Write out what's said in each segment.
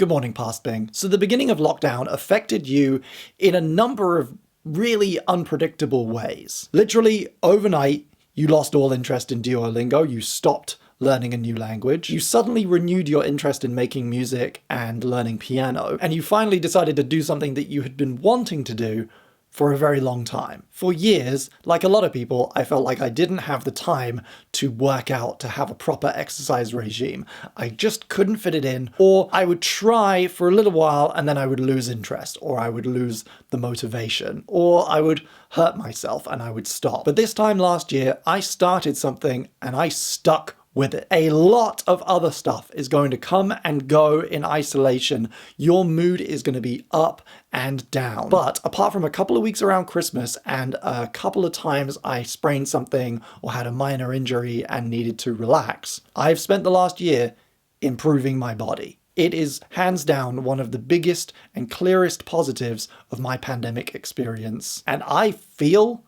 Good morning, Past Bing. So the beginning of lockdown affected you in a number of really unpredictable ways. Literally, overnight, you lost all interest in Duolingo, you stopped learning a new language, you suddenly renewed your interest in making music and learning piano, and you finally decided to do something that you had been wanting to do for a very long time. For years, like a lot of people, I felt like I didn't have the time to work out, to have a proper exercise regime. I just couldn't fit it in, or I would try for a little while and then I would lose interest, or I would lose the motivation, or I would hurt myself and I would stop. But this time last year, I started something and I stuck with it. A lot of other stuff is going to come and go in isolation. Your mood is going to be up and down. But apart from a couple of weeks around Christmas and a couple of times I sprained something or had a minor injury and needed to relax, I've spent the last year improving my body. It is hands down one of the biggest and clearest positives of my pandemic experience. And I feel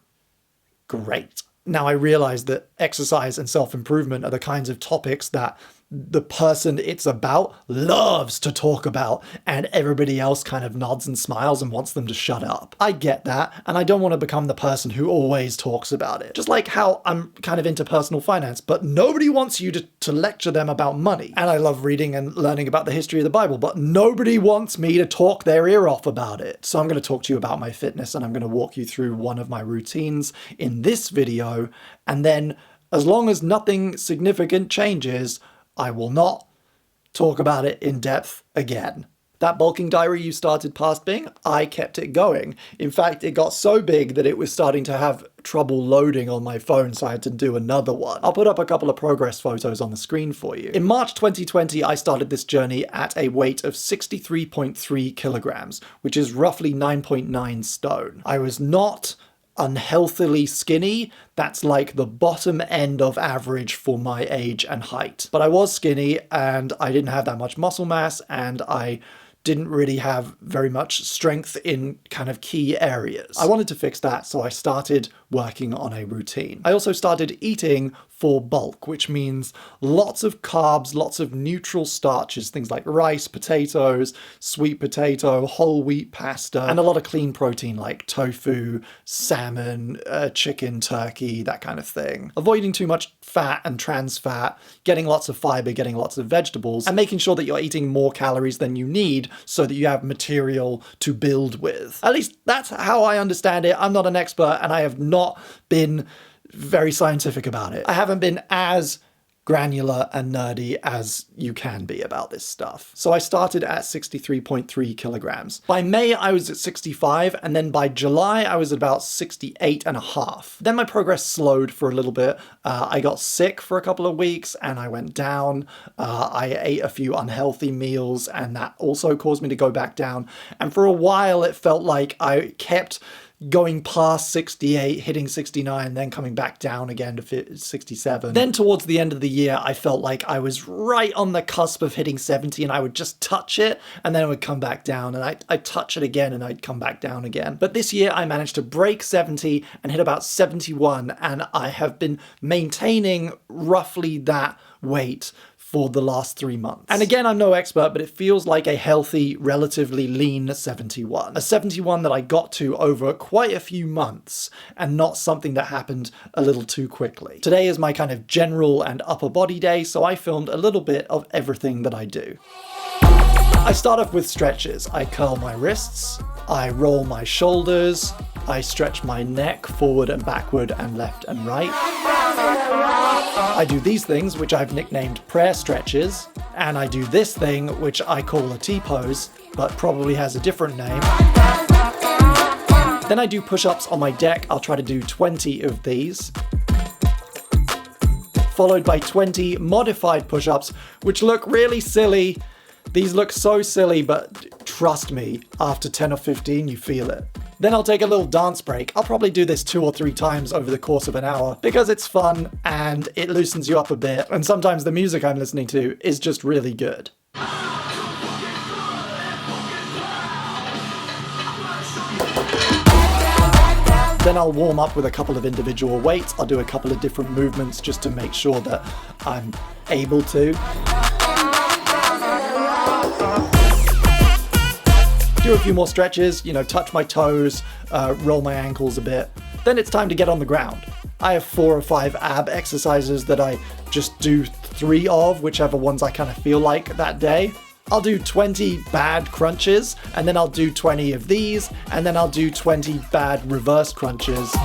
great. Now, I realize that exercise and self-improvement are the kinds of topics that the person it's about loves to talk about, and everybody else kind of nods and smiles and wants them to shut up. I get that, and I don't want to become the person who always talks about it. Just like how I'm kind of into personal finance, but nobody wants you to lecture them about money. And I love reading and learning about the history of the Bible, but nobody wants me to talk their ear off about it. So I'm going to talk to you about my fitness, and I'm going to walk you through one of my routines in this video, and then as long as nothing significant changes, I will not talk about it in depth again. That bulking diary you started, Past Bing, I kept it going. In fact, it got so big that it was starting to have trouble loading on my phone, so I had to do another one. I'll put up a couple of progress photos on the screen for you. In March 2020, I started this journey at a weight of 63.3 kilograms, which is roughly 9.9 stone. I was not unhealthily skinny. That's like the bottom end of average for my age and height. But I was skinny and I didn't have that much muscle mass, and I didn't really have very much strength in kind of key areas. I wanted to fix that, so I started working on a routine. I also started eating for bulk, which means lots of carbs, lots of neutral starches, things like rice, potatoes, sweet potato, whole wheat pasta, and a lot of clean protein like tofu, salmon, chicken, turkey, that kind of thing. Avoiding too much fat and trans fat, getting lots of fiber, getting lots of vegetables, and making sure that you're eating more calories than you need so that you have material to build with. At least that's how I understand it. I'm not an expert, and I have not been very scientific about it. I haven't been as granular and nerdy as you can be about this stuff. So I started at 63.3 kilograms. By May, I was at 65, and then by July, I was at about 68 and a half. Then my progress slowed for a little bit. I got sick for a couple of weeks and I went down. I ate a few unhealthy meals, and that also caused me to go back down. And for a while, it felt like I kept going past 68, hitting 69, then coming back down again to 67. Then towards the end of the year, I felt like I was right on the cusp of hitting 70, and I would just touch it, and then it would come back down, and I'd touch it again, and I'd come back down again. But this year, I managed to break 70 and hit about 71, and I have been maintaining roughly that weight for the last 3 months. And again, I'm no expert, but it feels like a healthy, relatively lean 71. A 71 that I got to over quite a few months, and not something that happened a little too quickly. Today is my kind of general and upper body day, so I filmed a little bit of everything that I do. I start off with stretches. I curl my wrists, I roll my shoulders, I stretch my neck forward and backward and left and right. I do these things, which I've nicknamed prayer stretches, and I do this thing, which I call a T-pose, but probably has a different name. Then I do push-ups on my deck. I'll try to do 20 of these, followed by 20 modified push-ups, which look really silly. These look so silly, but trust me, after 10 or 15, you feel it. Then I'll take a little dance break. I'll probably do this 2 or 3 times over the course of an hour because it's fun and it loosens you up a bit. And sometimes the music I'm listening to is just really good. Then I'll warm up with a couple of individual weights. I'll do a couple of different movements just to make sure that I'm able to. Do a few more stretches, you know, touch my toes, roll my ankles a bit. Then it's time to get on the ground. I have 4 or 5 ab exercises that I just do 3 of, whichever ones I kind of feel like that day. I'll do 20 bad crunches, and then I'll do 20 of these, and then I'll do 20 bad reverse crunches.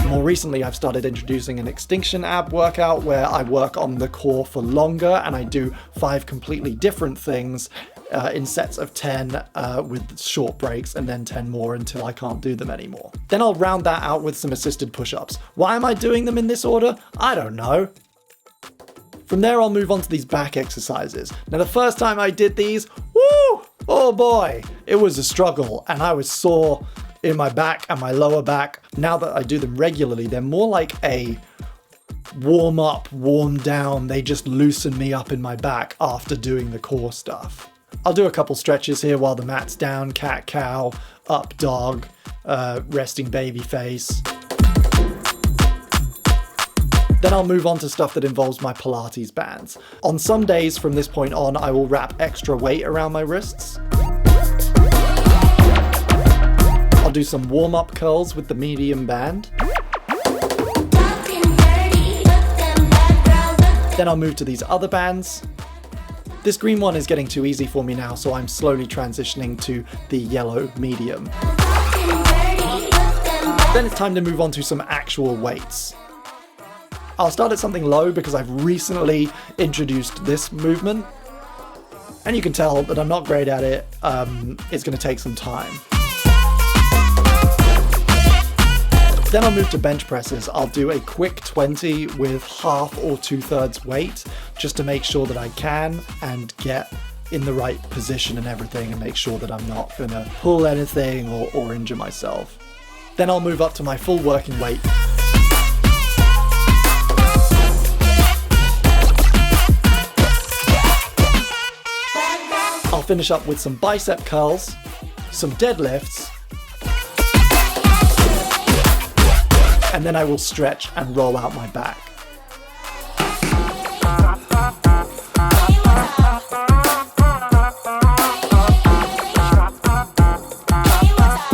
More recently, I've started introducing an Extinction Ab workout where I work on the core for longer and I do 5 completely different things in sets of 10 with short breaks, and then 10 more until I can't do them anymore. Then I'll round that out with some assisted push-ups. Why am I doing them in this order? I don't know. From there, I'll move on to these back exercises. Now, the first time I did these, woo! Oh boy, it was a struggle, and I was sore in my back and my lower back. Now that I do them regularly, they're more like a warm up, warm down. They just loosen me up in my back after doing the core stuff. I'll do a couple stretches here while the mat's down, cat cow, up dog, resting baby face. Then I'll move on to stuff that involves my Pilates bands. On some days from this point on, I will wrap extra weight around my wrists. I'll do some warm-up curls with the medium band. Then I'll move to these other bands. This green one is getting too easy for me now, so I'm slowly transitioning to the yellow medium. Then it's time to move on to some actual weights. I'll start at something low because I've recently introduced this movement, and you can tell that I'm not great at it. It's going to take some time. Then I'll move to bench presses. I'll do a quick 20 with half or 2/3 weight, just to make sure that I can and get in the right position and everything, and make sure that I'm not gonna pull anything or injure myself. Then I'll move up to my full working weight. I'll finish up with some bicep curls, some deadlifts, and then I will stretch and roll out my back.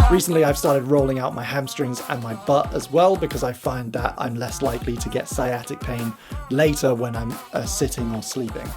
Recently, I've started rolling out my hamstrings and my butt as well, because I find that I'm less likely to get sciatic pain later when I'm sitting or sleeping.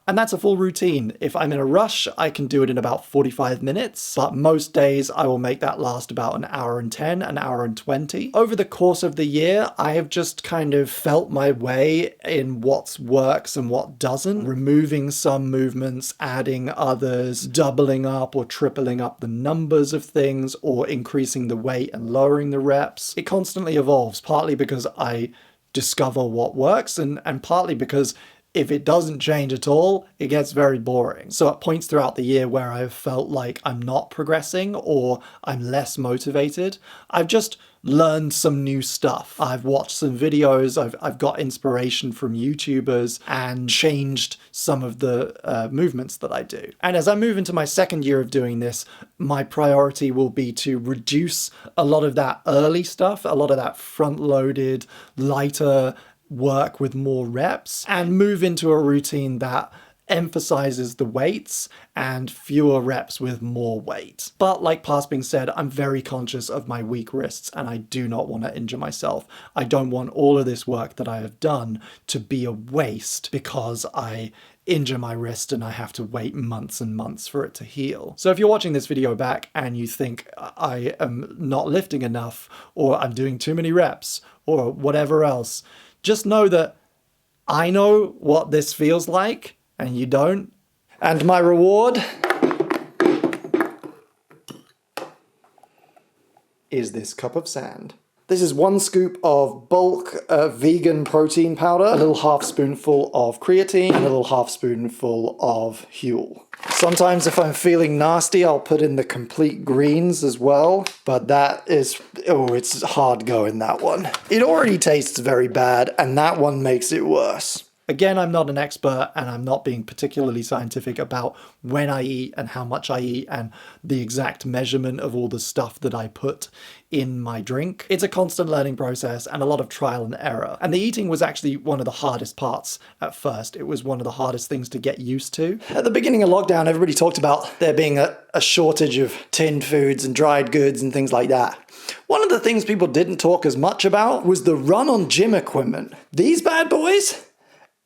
And that's a full routine. If I'm in a rush, I can do it in about 45 minutes, but most days I will make that last about an hour and 10, an hour and 20. Over the course of the year, I have just kind of felt my way in what works and what doesn't, removing some movements, adding others, doubling up or tripling up the numbers of things, or increasing the weight and lowering the reps. It constantly evolves, partly because I discover what works, and partly because if it doesn't change at all, it gets very boring. So at points throughout the year where I've felt like I'm not progressing or I'm less motivated, I've just learned some new stuff. I've watched some videos, I've got inspiration from YouTubers and changed some of the movements that I do. And as I move into my second year of doing this, my priority will be to reduce a lot of that early stuff, a lot of that front-loaded, lighter work with more reps, and move into a routine that emphasizes the weights and fewer reps with more weight. But like past being said, I'm very conscious of my weak wrists and I do not want to injure myself. I don't want all of this work that I have done to be a waste because I injure my wrist and I have to wait months and months for it to heal. So if you're watching this video back and you think I am not lifting enough, or I'm doing too many reps, or whatever else, just know that I know what this feels like and you don't. And my reward is this cup of sand. This is 1 scoop of bulk vegan protein powder, a little half spoonful of creatine, and a little half spoonful of Huel. Sometimes if I'm feeling nasty, I'll put in the complete greens as well, but that is, oh, it's hard going, that one. It already tastes very bad, and that one makes it worse. Again, I'm not an expert and I'm not being particularly scientific about when I eat and how much I eat and the exact measurement of all the stuff that I put in my drink. It's a constant learning process and a lot of trial and error. And the eating was actually one of the hardest parts at first. It was one of the hardest things to get used to. At the beginning of lockdown, everybody talked about there being a shortage of tinned foods and dried goods and things like that. One of the things people didn't talk as much about was the run on gym equipment. These bad boys?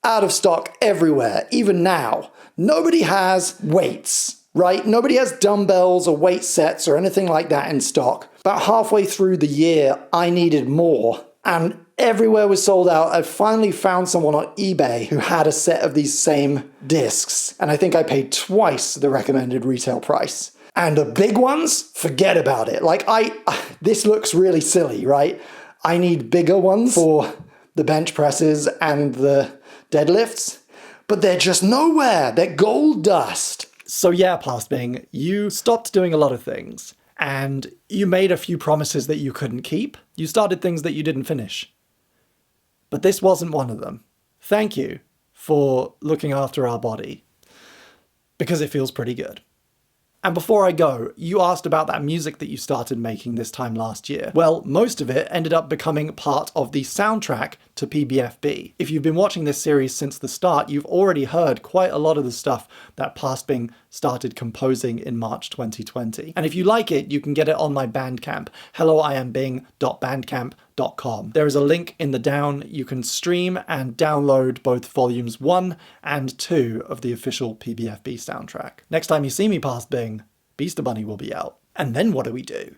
Out of stock everywhere, even now. Nobody has weights, right? Nobody has dumbbells or weight sets or anything like that in stock. About halfway through the year, I needed more, and everywhere was sold out. I finally found someone on eBay who had a set of these same discs, and I think I paid twice the recommended retail price. And the big ones, forget about it. Like, this looks really silly, right? I need bigger ones for the bench presses and the deadlifts, but they're just nowhere. They're gold dust. So yeah, Past Bing, you stopped doing a lot of things, and you made a few promises that you couldn't keep. You started things that you didn't finish. But this wasn't one of them. Thank you for looking after our body, because it feels pretty good. And before I go, you asked about that music that you started making this time last year. Well, most of it ended up becoming part of the soundtrack to PBFB. If you've been watching this series since the start, you've already heard quite a lot of the stuff that Past Bing started composing in March 2020. And if you like it, you can get it on my Bandcamp, helloiambing.bandcamp.com. There is a link in the down. You can stream and download both volumes 1 and 2 of the official PBFB soundtrack. Next time you see me, Past Bing, Beaster Bunny will be out. And then what do we do?